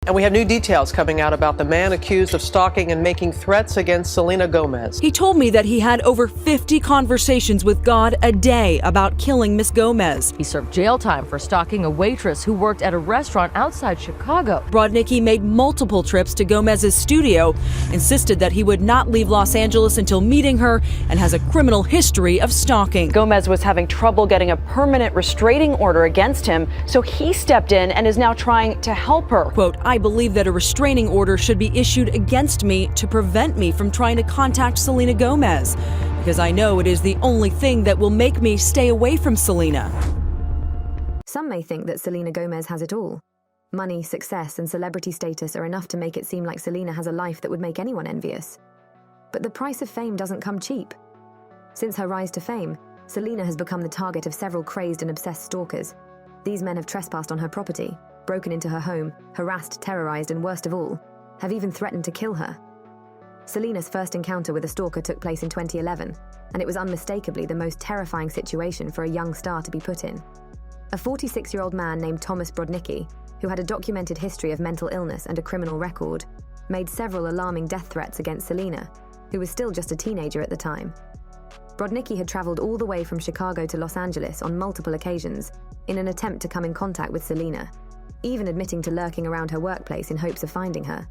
And we have new details coming out about the man accused of stalking and making threats against Selena Gomez. He told me that he had over 50 conversations with God a day about killing Miss Gomez. He served jail time for stalking a waitress who worked at a restaurant outside Chicago. Brodnicki made multiple trips to Gomez's studio, insisted that he would not leave Los Angeles until meeting her, and has a criminal history of stalking. Gomez was having trouble getting a permanent restraining order against him, so he stepped in and is now trying to help her. Quote, I believe that a restraining order should be issued against me to prevent me from trying to contact Selena Gomez, because I know it is the only thing that will make me stay away from Selena. Some may think that Selena Gomez has it all. Money, success, and celebrity status are enough to make it seem like Selena has a life that would make anyone envious. But the price of fame doesn't come cheap. Since her rise to fame, Selena has become the target of several crazed and obsessed stalkers. These men have trespassed on her property, broken into her home, harassed, terrorized, and worst of all, have even threatened to kill her. Selena's first encounter with a stalker took place in 2011, and it was unmistakably the most terrifying situation for a young star to be put in. A 46-year-old man named Thomas Brodnicki, who had a documented history of mental illness and a criminal record, made several alarming death threats against Selena, who was still just a teenager at the time. Brodnicki had traveled all the way from Chicago to Los Angeles on multiple occasions in an attempt to come in contact with Selena, even admitting to lurking around her workplace in hopes of finding her.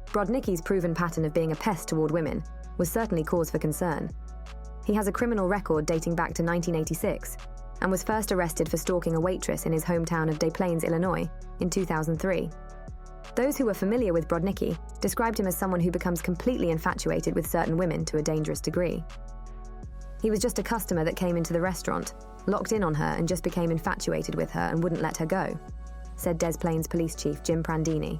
Brodnicki's proven pattern of being a pest toward women was certainly cause for concern. He has a criminal record dating back to 1986 and was first arrested for stalking a waitress in his hometown of Des Plaines, Illinois, in 2003. Those who were familiar with Brodnicki described him as someone who becomes completely infatuated with certain women to a dangerous degree. He was just a customer that came into the restaurant, locked in on her and just became infatuated with her and wouldn't let her go, said Des Plaines Police Chief Jim Prandini.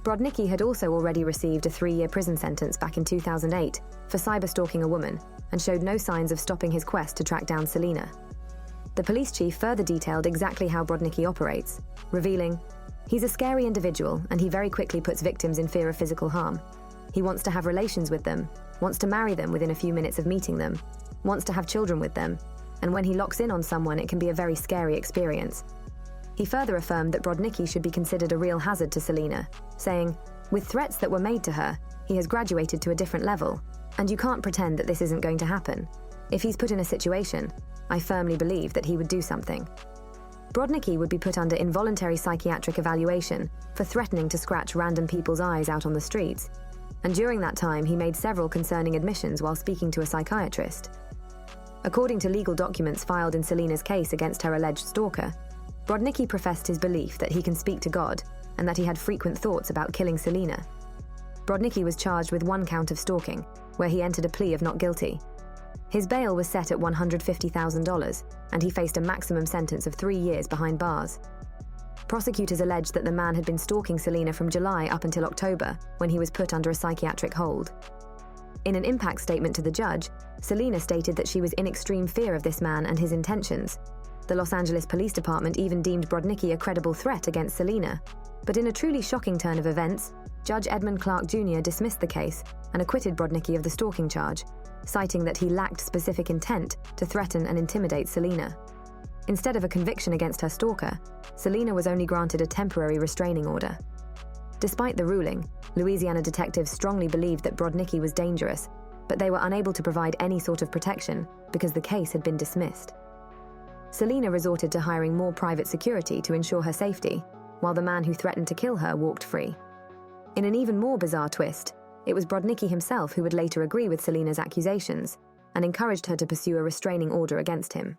Brodnicki had also already received a 3-year prison sentence back in 2008 for cyber-stalking a woman and showed no signs of stopping his quest to track down Selena. The police chief further detailed exactly how Brodnicki operates, revealing, he's a scary individual and he very quickly puts victims in fear of physical harm. He wants to have relations with them, wants to marry them within a few minutes of meeting them, wants to have children with them, and when he locks in on someone it can be a very scary experience. He further affirmed that Brodnicki should be considered a real hazard to Selena, saying, with threats that were made to her, he has graduated to a different level, and you can't pretend that this isn't going to happen. If he's put in a situation, I firmly believe that he would do something. Brodnicki would be put under involuntary psychiatric evaluation for threatening to scratch random people's eyes out on the streets, and during that time he made several concerning admissions while speaking to a psychiatrist. According to legal documents filed in Selena's case against her alleged stalker, Brodnicki professed his belief that he can speak to God and that he had frequent thoughts about killing Selena. Brodnicki was charged with 1 count of stalking, where he entered a plea of not guilty. His bail was set at $150,000, and he faced a maximum sentence of 3 years behind bars. Prosecutors alleged that the man had been stalking Selena from July up until October, when he was put under a psychiatric hold. In an impact statement to the judge, Selena stated that she was in extreme fear of this man and his intentions. The Los Angeles Police Department even deemed Brodnicki a credible threat against Selena. But in a truly shocking turn of events, Judge Edmund Clark Jr. dismissed the case and acquitted Brodnicki of the stalking charge, citing that he lacked specific intent to threaten and intimidate Selena. Instead of a conviction against her stalker, Selena was only granted a temporary restraining order. Despite the ruling, Louisiana detectives strongly believed that Brodnicki was dangerous, but they were unable to provide any sort of protection because the case had been dismissed. Selena resorted to hiring more private security to ensure her safety, while the man who threatened to kill her walked free. In an even more bizarre twist, it was Brodnicki himself who would later agree with Selena's accusations and encouraged her to pursue a restraining order against him.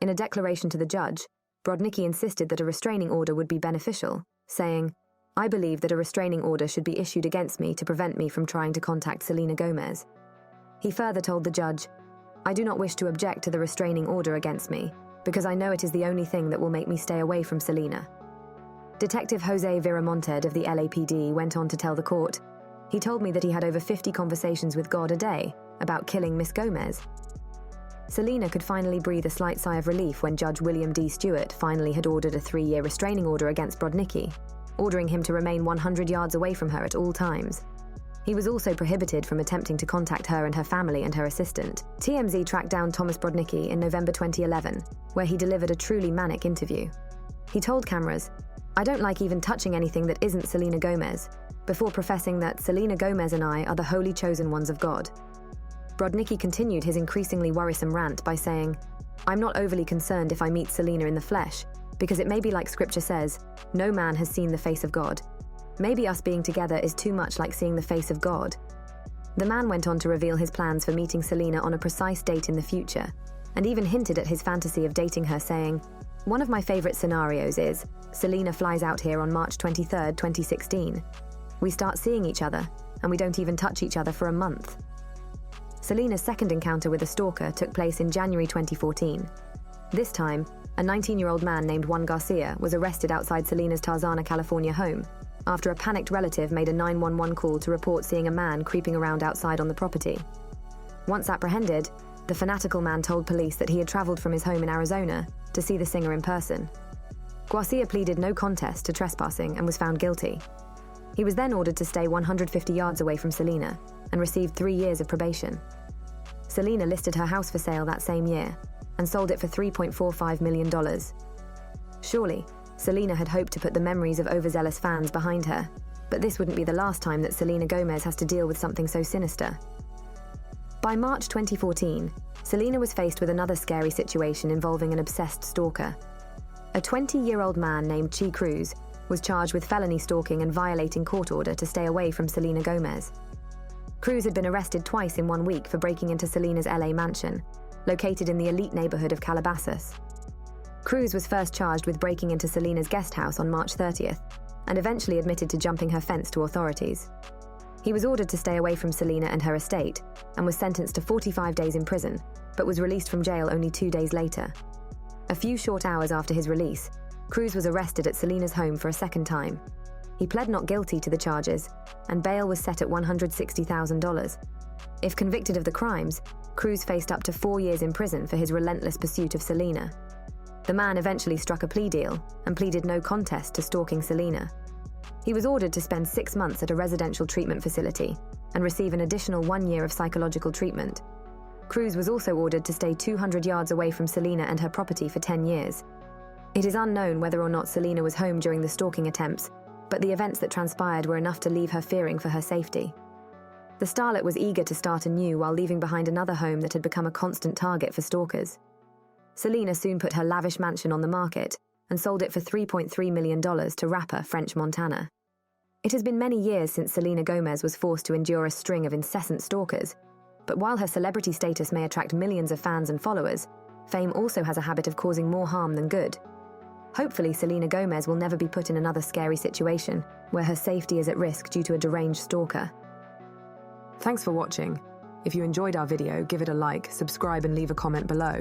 In a declaration to the judge, Brodnicki insisted that a restraining order would be beneficial, saying, I believe that a restraining order should be issued against me to prevent me from trying to contact Selena Gomez. He further told the judge, I do not wish to object to the restraining order against me, because I know it is the only thing that will make me stay away from Selena. Detective Jose Viramonted of the LAPD went on to tell the court, he told me that he had over 50 conversations with God a day about killing Miss Gomez. Selena could finally breathe a slight sigh of relief when Judge William D. Stewart finally had ordered a 3-year restraining order against Brodnicki, ordering him to remain 100 yards away from her at all times. He was also prohibited from attempting to contact her and her family and her assistant. TMZ tracked down Thomas Brodnicki in November 2011, where he delivered a truly manic interview. He told cameras, I don't like even touching anything that isn't Selena Gomez, before professing that Selena Gomez and I are the holy chosen ones of God. Brodnicki continued his increasingly worrisome rant by saying, "I'm not overly concerned if I meet Selena in the flesh, because it may be like scripture says, no man has seen the face of God. Maybe us being together is too much like seeing the face of God." The man went on to reveal his plans for meeting Selena on a precise date in the future, and even hinted at his fantasy of dating her, saying, "One of my favorite scenarios is, Selena flies out here on March 23, 2016. We start seeing each other, and we don't even touch each other for a month." Selena's second encounter with a stalker took place in January 2014. This time, a 19-year-old man named Juan Garcia was arrested outside Selena's Tarzana, California home after a panicked relative made a 911 call to report seeing a man creeping around outside on the property. Once apprehended, the fanatical man told police that he had traveled from his home in Arizona to see the singer in person. Garcia pleaded no contest to trespassing and was found guilty. He was then ordered to stay 150 yards away from Selena and received 3 years of probation. Selena listed her house for sale that same year and sold it for $3.45 million. Surely, Selena had hoped to put the memories of overzealous fans behind her, but this wouldn't be the last time that Selena Gomez has to deal with something so sinister. By March 2014, Selena was faced with another scary situation involving an obsessed stalker. A 20-year-old man named Chi Cruz was charged with felony stalking and violating court order to stay away from Selena Gomez. Cruz had been arrested twice in 1 week for breaking into Selena's LA mansion, located in the elite neighborhood of Calabasas. Cruz was first charged with breaking into Selena's guest house on March 30th, and eventually admitted to jumping her fence to authorities. He was ordered to stay away from Selena and her estate, and was sentenced to 45 days in prison, but was released from jail only 2 days later. A few short hours after his release, Cruz was arrested at Selena's home for a second time. He pled not guilty to the charges, and bail was set at $160,000. If convicted of the crimes, Cruz faced up to 4 years in prison for his relentless pursuit of Selena. The man eventually struck a plea deal and pleaded no contest to stalking Selena. He was ordered to spend 6 months at a residential treatment facility and receive an additional 1 year of psychological treatment. Cruz was also ordered to stay 200 yards away from Selena and her property for 10 years. It is unknown whether or not Selena was home during the stalking attempts, but the events that transpired were enough to leave her fearing for her safety. The starlet was eager to start anew while leaving behind another home that had become a constant target for stalkers. Selena soon put her lavish mansion on the market and sold it for $3.3 million to rapper French Montana. It has been many years since Selena Gomez was forced to endure a string of incessant stalkers, but while her celebrity status may attract millions of fans and followers, fame also has a habit of causing more harm than good. Hopefully, Selena Gomez will never be put in another scary situation where her safety is at risk due to a deranged stalker. Thanks for watching. If you enjoyed our video, give it a like, subscribe and leave a comment below.